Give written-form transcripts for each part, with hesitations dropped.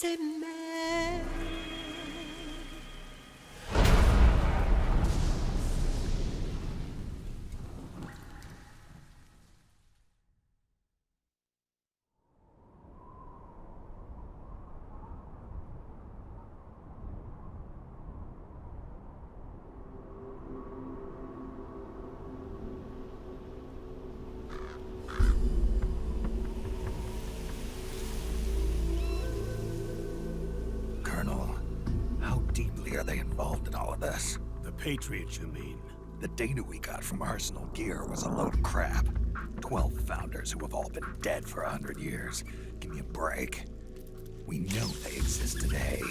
s'aimer. Colonel, how deeply are they involved in all of this? The Patriots, you mean? The data we got from Arsenal Gear was a load of crap. 12 founders who have all been dead for 100 years. Give me a break. We know they exist today.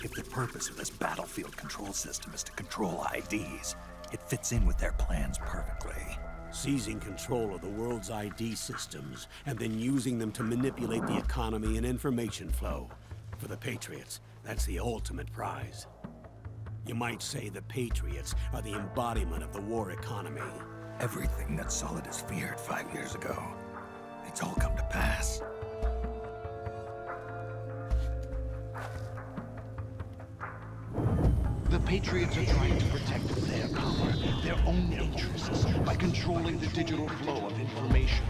If the purpose of this battlefield control system is to control IDs, it fits in with their plans perfectly. Seizing control of the world's ID systems, and then using them to manipulate the economy and information flow. For the Patriots, that's the ultimate prize. You might say the Patriots are the embodiment of the war economy. Everything that Solidus feared 5 years ago, it's all come to pass. The Patriots are trying to protect their power, their own interests, by controlling the digital flow of information.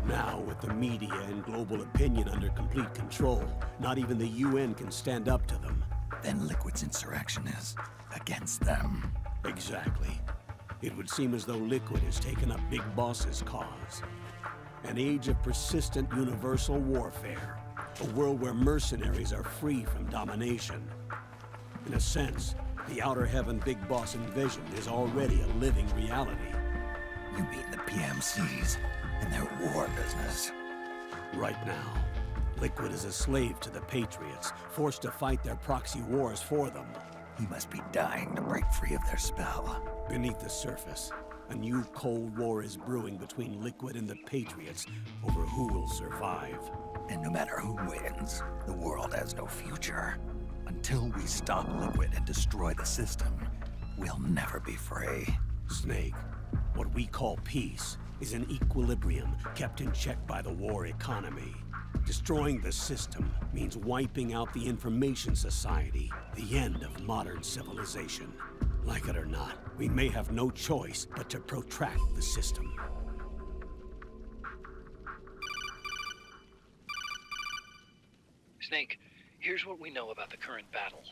Now, with the media and global opinion under complete control, not even the UN can stand up to them. Then Liquid's insurrection is against them. Exactly. It would seem as though Liquid has taken up Big Boss's cause. An age of persistent universal warfare. A world where mercenaries are free from domination. In a sense, the Outer Heaven Big Boss envisioned is already a living reality. You mean the PMCs and their war business? Right now, Liquid is a slave to the Patriots, forced to fight their proxy wars for them. He must be dying to break free of their spell. Beneath the surface, a new Cold War is brewing between Liquid and the Patriots over who will survive. And no matter who wins, the world has no future. Until we stop Liquid and destroy the system, we'll never be free. Snake, what we call peace is an equilibrium kept in check by the war economy. Destroying the system means wiping out the information society, the end of modern civilization. Like it or not, we may have no choice but to protract the system. Snake, here's what we know about the current battle.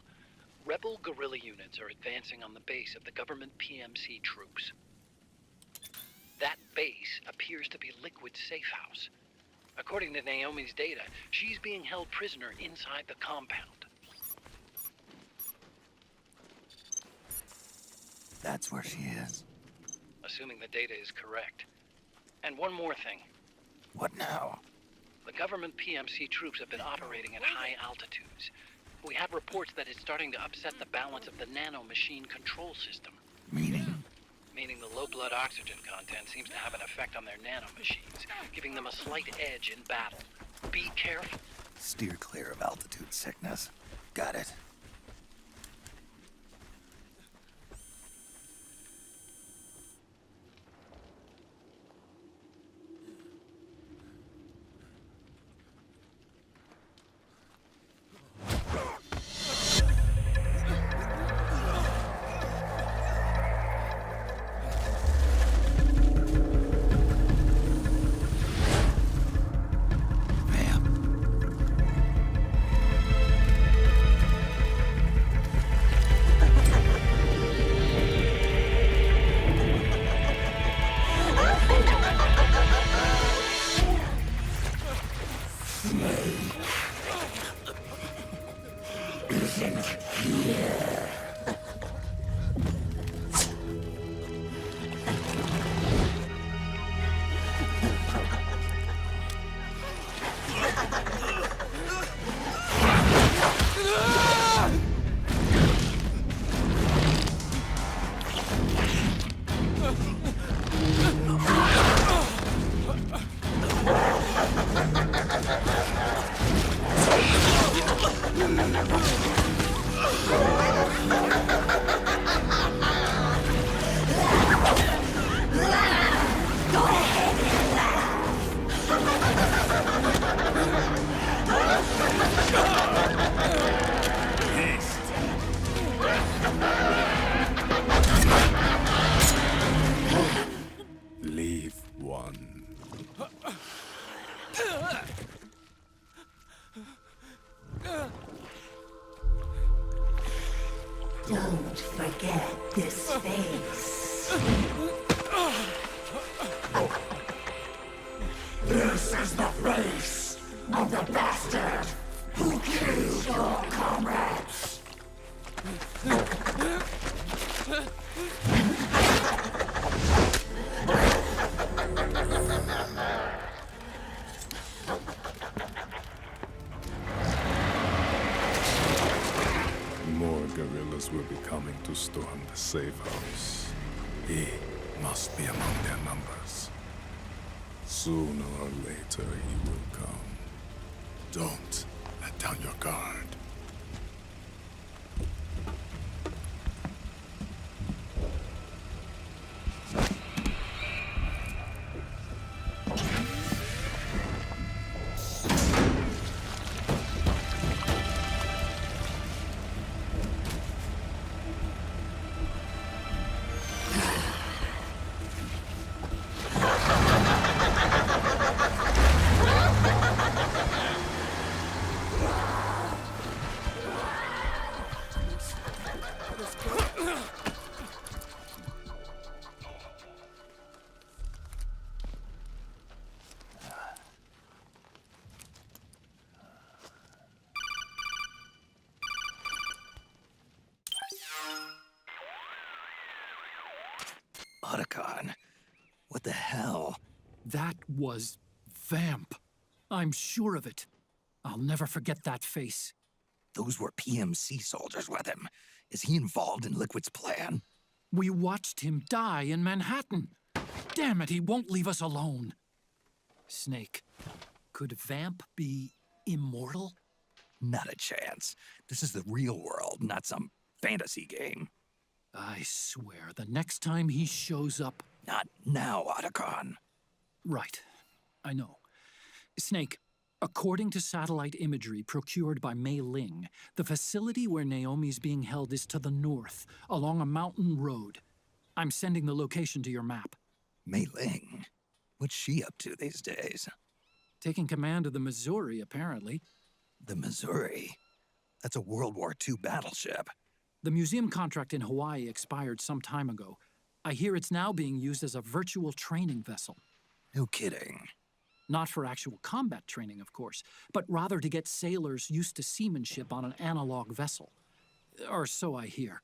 Rebel guerrilla units are advancing on the base of the government PMC troops. That base appears to be Liquid's safe house. According to Naomi's data, she's being held prisoner inside the compound. That's where she is. Assuming the data is correct. And one more thing. What now? The government PMC troops have been operating at high altitudes. We have reports that it's starting to upset the balance of the nano-machine control system. Meaning? Meaning the low blood oxygen content seems to have an effect on their nano-machines, giving them a slight edge in battle. Be careful. Steer clear of altitude sickness. Got it. Don't forget this face. This is the face of the bastard who killed your comrades. More guerrillas will be coming to storm the safe house. He must be among their numbers. Sooner or later, he will come. Don't let down your guard. Otacon, what the hell? That was Vamp. I'm sure of it. I'll never forget that face. Those were PMC soldiers with him. Is he involved in Liquid's plan? We watched him die in Manhattan. Damn it, he won't leave us alone. Snake, could Vamp be immortal? Not a chance. This is the real world, not some fantasy game. I swear, the next time he shows up... Not now, Otacon. Right. I know. Snake, according to satellite imagery procured by Mei Ling, the facility where Naomi's being held is to the north, along a mountain road. I'm sending the location to your map. Mei Ling? What's she up to these days? Taking command of the Missouri, apparently. The Missouri? That's a World War II battleship. The museum contract in Hawaii expired some time ago. I hear it's now being used as a virtual training vessel. No kidding. Not for actual combat training, of course, but rather to get sailors used to seamanship on an analog vessel. Or so I hear.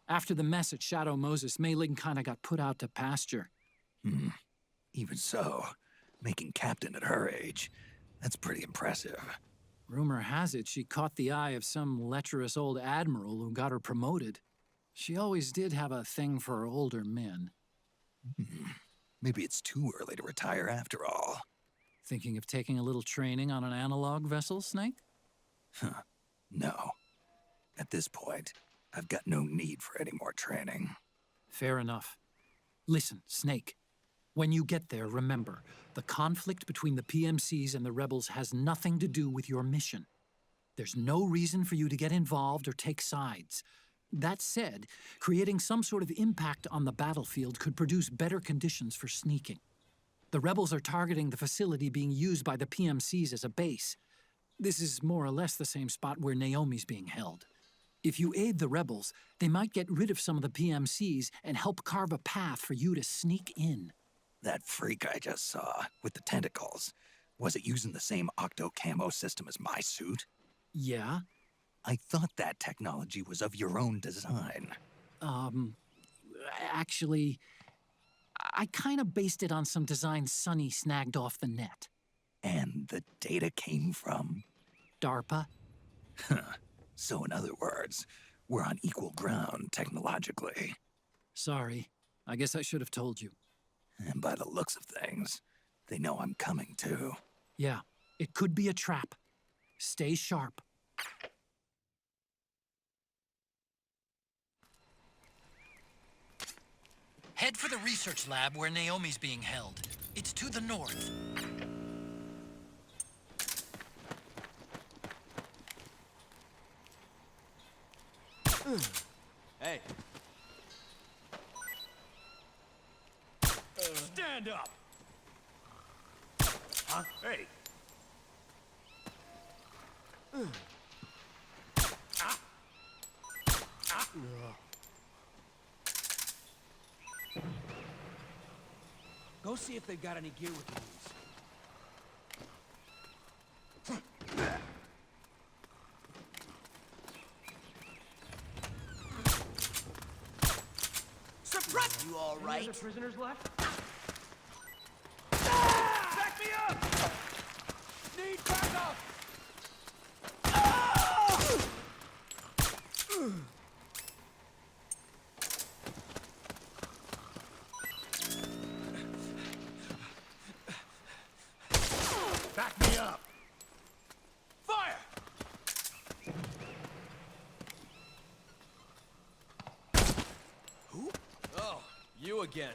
After the mess at Shadow Moses, Mei Ling kinda got put out to pasture. Even so, making captain at her age, that's pretty impressive. Rumor has it she caught the eye of some lecherous old admiral who got her promoted. She always did have a thing for older men. Maybe it's too early to retire after all. Thinking of taking a little training on an analog vessel, Snake? No. At this point, I've got no need for any more training. Fair enough. Listen, Snake. When you get there, remember, the conflict between the PMCs and the rebels has nothing to do with your mission. There's no reason for you to get involved or take sides. That said, creating some sort of impact on the battlefield could produce better conditions for sneaking. The rebels are targeting the facility being used by the PMCs as a base. This is more or less the same spot where Naomi's being held. If you aid the rebels, they might get rid of some of the PMCs and help carve a path for you to sneak in. That freak I just saw, with the tentacles, was it using the same octo-camo system as my suit? Yeah? I thought that technology was of your own design. Actually, I kinda based it on some design Sonny snagged off the net. And the data came from? DARPA? So in other words, we're on equal ground technologically. Sorry, I guess I should have told you. And by the looks of things, they know I'm coming too. Yeah, it could be a trap. Stay sharp. Head for the research lab where Naomi's being held. It's to the north. Hey. Stand up! Huh? Hey! Go see if they've got any gear with these. Suppress! You all right? Any other prisoners left? Back me up! Need backup! Back me up! Fire! Who? Oh, you again.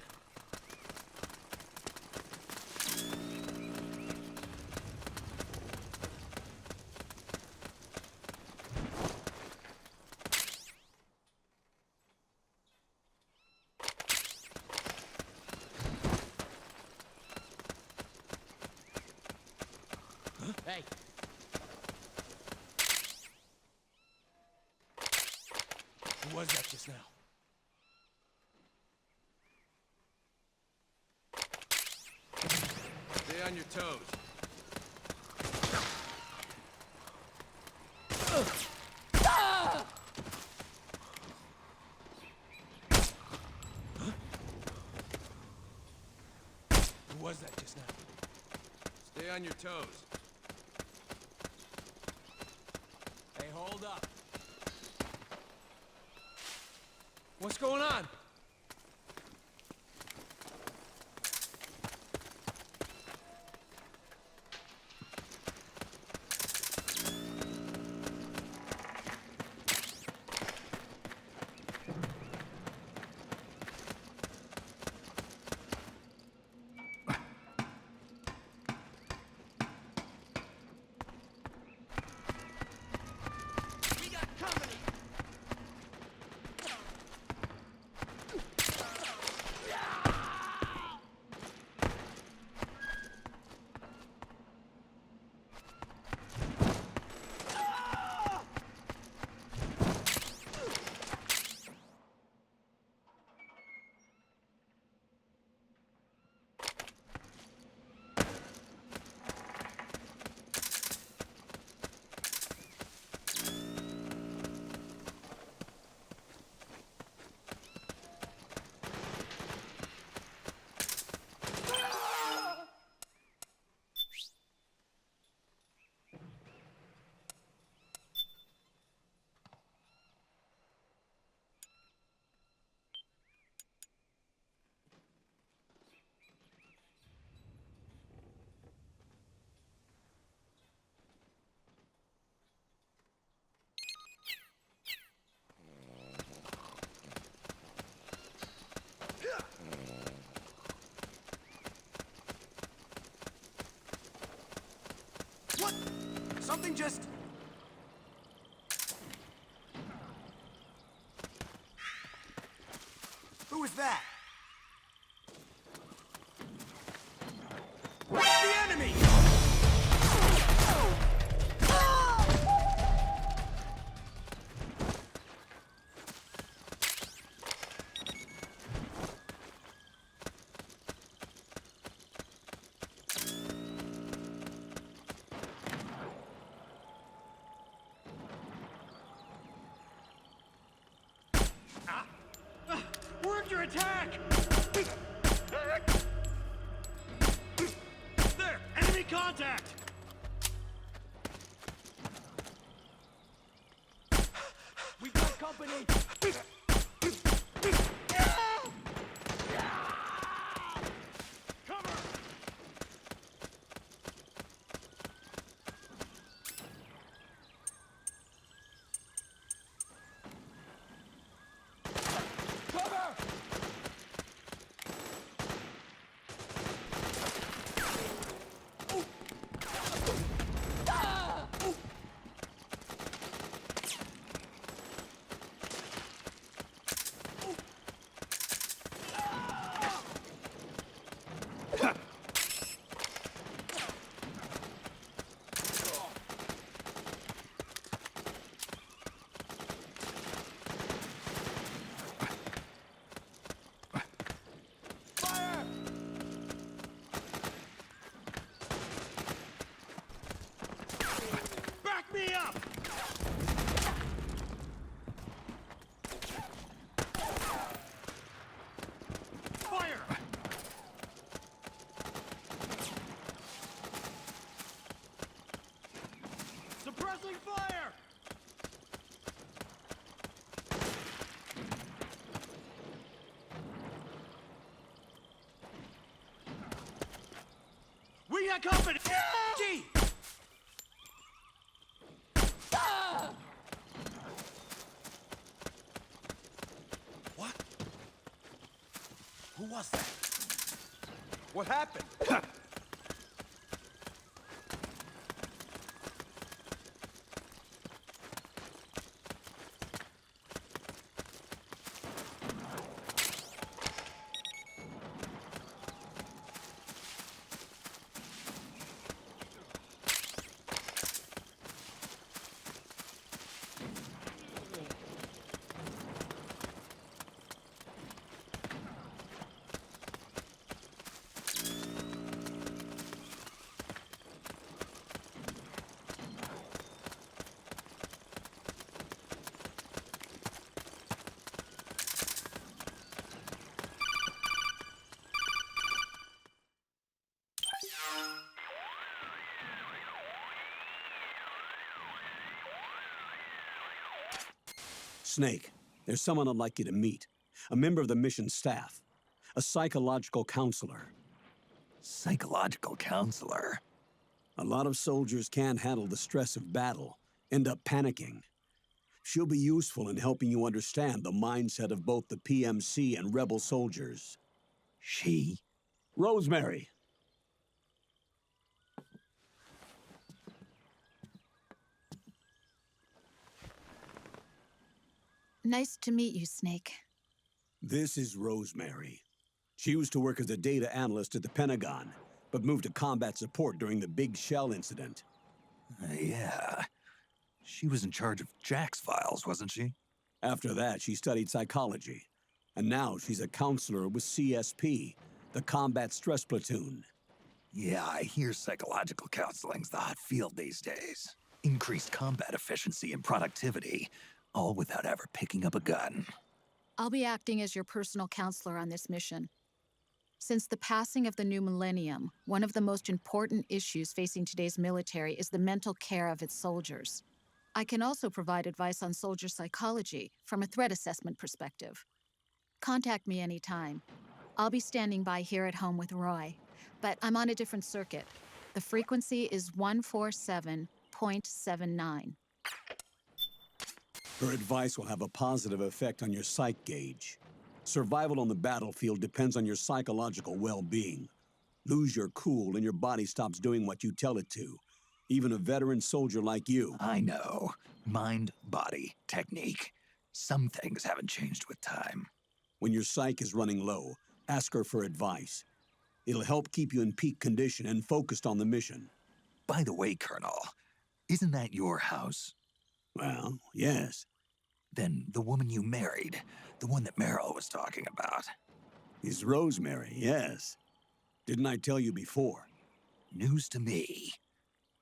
Hey. Who was that just now? Stay on your toes. Who was that just now? Stay on your toes. Hey, hold up. What's going on? We got company! What? Something just... Who was that? The enemy! We're under attack! There! Enemy contact! We got company! Cover! Cover! company! Gee! What? Who was that? What happened? Snake, there's someone I'd like you to meet. A member of the mission staff. A psychological counselor. Psychological counselor? A lot of soldiers can't handle the stress of battle, end up panicking. She'll be useful in helping you understand the mindset of both the PMC and rebel soldiers. She? Rosemary. Nice to meet you, Snake. This is Rosemary. She used to work as a data analyst at the Pentagon, but moved to combat support during the Big Shell incident. Yeah. She was in charge of Jack's files, wasn't she? After that, she studied psychology. And now she's a counselor with CSP, the Combat Stress Platoon. Yeah, I hear psychological counseling's the hot field these days. Increased combat efficiency and productivity, all without ever picking up a gun. I'll be acting as your personal counselor on this mission. Since the passing of the new millennium, one of the most important issues facing today's military is the mental care of its soldiers. I can also provide advice on soldier psychology from a threat assessment perspective. Contact me anytime. I'll be standing by here at home with Roy, but I'm on a different circuit. The frequency is 147.79. Her advice will have a positive effect on your psych gauge. Survival on the battlefield depends on your psychological well-being. Lose your cool and your body stops doing what you tell it to. Even a veteran soldier like you. I know. Mind, body, technique. Some things haven't changed with time. When your psych is running low, ask her for advice. It'll help keep you in peak condition and focused on the mission. By the way, Colonel, isn't that your house? Well, yes. Then the woman you married, the one that Meryl was talking about. Is Rosemary, yes. Didn't I tell you before? News to me.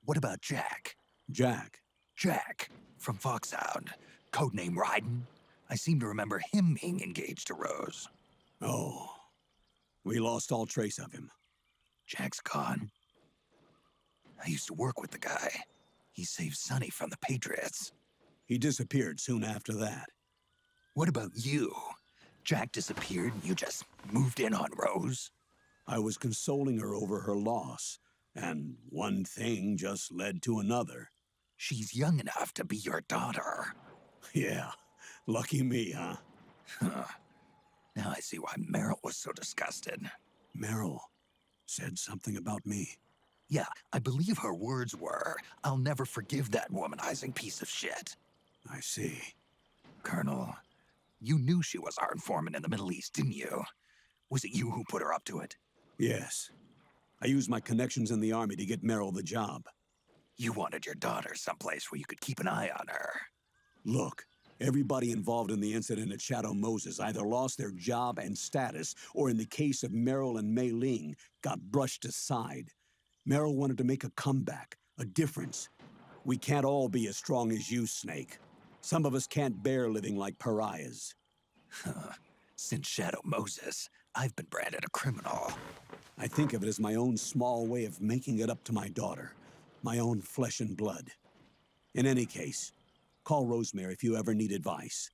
What about Jack? Jack? Jack, from Foxhound. Codename Ryden. I seem to remember him being engaged to Rose. Oh. We lost all trace of him. Jack's gone. I used to work with the guy. He saved Sonny from the Patriots. He disappeared soon after that. What about you? Jack disappeared and you just moved in on Rose? I was consoling her over her loss, and one thing just led to another. She's young enough to be your daughter. Yeah, lucky me, huh? Now I see why Meryl was so disgusted. Meryl said something about me. Yeah, I believe her words were, "I'll never forgive that womanizing piece of shit." I see. Colonel, you knew she was our informant in the Middle East, didn't you? Was it you who put her up to it? Yes. I used my connections in the army to get Meryl the job. You wanted your daughter someplace where you could keep an eye on her. Look, everybody involved in the incident at Shadow Moses either lost their job and status, or in the case of Meryl and Mei Ling, got brushed aside. Meryl wanted to make a comeback, a difference. We can't all be as strong as you, Snake. Some of us can't bear living like pariahs. Since Shadow Moses, I've been branded a criminal. I think of it as my own small way of making it up to my daughter. My own flesh and blood. In any case, call Rosemary if you ever need advice.